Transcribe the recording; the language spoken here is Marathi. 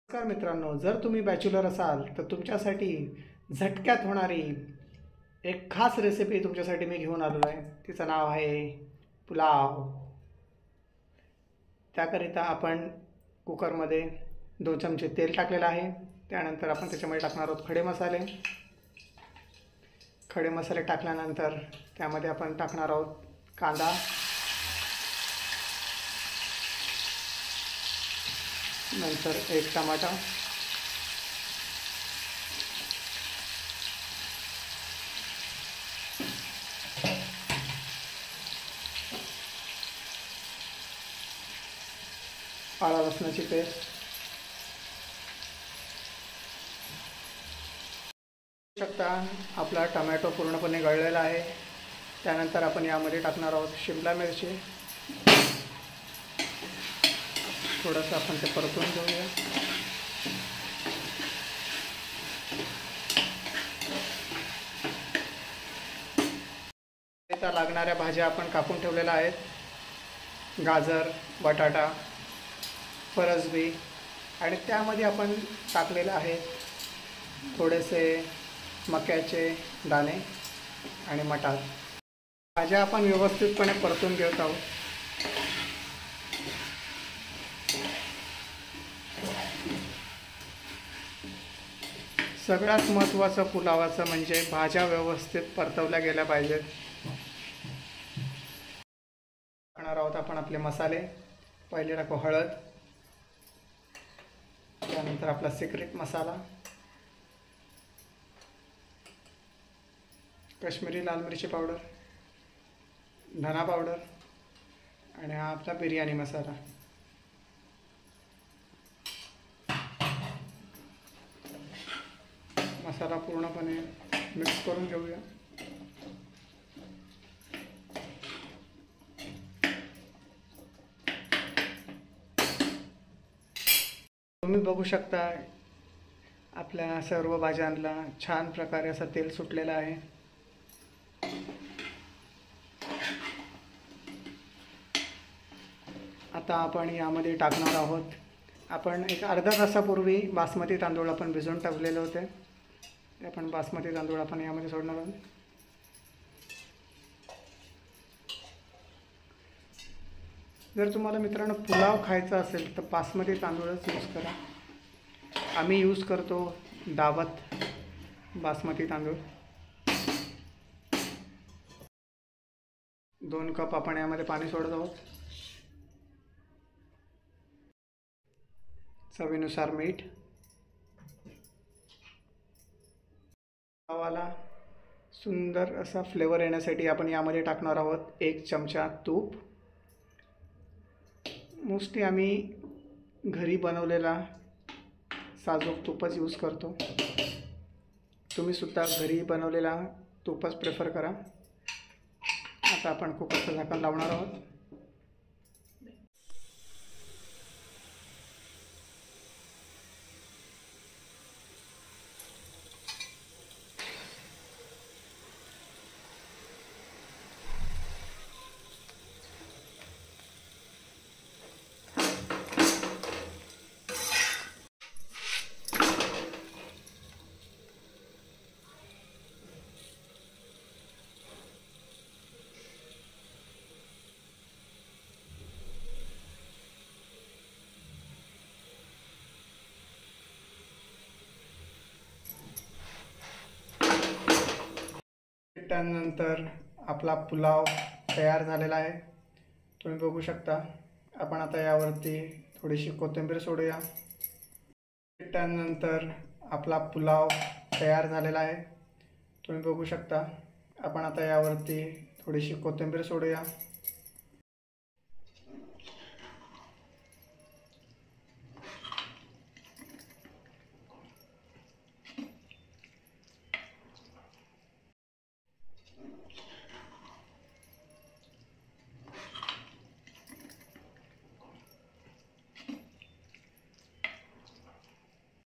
नमस्कार मित्रांनो, जर तुम्ही बॅचलर असाल तर तुमच्यासाठी झटक्यात होणारी एक खास रेसिपी तुमच्यासाठी मी घेऊन आलेलो आहे. तिचं नाव आहे पुलाव. त्याकरिता आपण कुकरमध्ये 2 चमचे तेल टाकलेलं आहे. त्यानंतर आपण त्याच्यामध्ये टाकणार आहोत खडे मसाले. खडे मसाले टाकल्यानंतर त्यामध्ये आपण टाकणार आहोत कांदा, नंतर 1 टमाटा, आला लसणाची पेस्ट, शकता आपला टमॅटो पूर्णपणे गळलेला आहे. त्यानंतर आपण यामध्ये टाकणार आहोत शिमला मिरची. थोडंसं आपण ते परतून घेऊया. त्या लागणाऱ्या भाज्या आपण कापून ठेवलेल्या आहेत. गाजर, बटाटा, फरसबी आणि त्यामध्ये आपण टाकलेले आहेत थोडेसे मक्याचे दाणे आणि मटार. भाज्या आपण व्यवस्थितपणे परतून घेत आहोत. सगळ्यात महत्त्वाचं पुलावाचं म्हणजे भाज्या व्यवस्थित परतवल्या गेल्या पाहिजेत. टाकणार आहोत आपण आपले मसाले. पहिले टाकू हळद, त्यानंतर आपला सिक्रेट मसाला, काश्मीरी लाल मिरची पावडर, धना पावडर आणि हा आपला बिर्याणी मसाला. मसाला पूर्णपणे मिक्स करून घेऊया. तुम्ही बघू शकता आपल्या सर्व भाज्यांना छान प्रकारे असं तेल सुटलेलं आहे. आता आपण यामध्ये टाकणार आहोत, आपण एक अर्धा तासापूर्वी बासमती तांदूळ आपण भिजवून टाकलेले होते. ते आपण बासमती तांदूळ आपण यामध्ये सोडणार आहोत. जर तुम्हाला मित्रांनो पुलाव खायचा असेल तर बासमती तांदूळच यूज करा. आम्ही यूज करतो दावत बासमती तांदूळ. 2 कप आपण यामध्ये पाणी सोडत आहोत. चवीनुसार मीठ. पुलावाला सुंदर असा फ्लेवर येण्यासाठी आपण यामध्ये टाकणार आहोत 1 चमचा तूप. मोस्टली आम्ही घरी बनवलेला साजूक तुपच यूज करतो. तुम्हीसुद्धा घरी बनवलेला तुपच प्रेफर करा. आता आपण कुकरचं झाकण लावणार आहोत. त्यानंतर आपला पुलाव तयार झालेला आहे. तुम्ही बघू शकता. आपण आता यावरती थोडीशी कोथिंबीर सोडूया. त्यानंतर आपला पुलाव तयार झालेला आहे. तुम्ही बघू शकता. आपण आता यावरती थोडीशी कोथिंबीर सोडूया.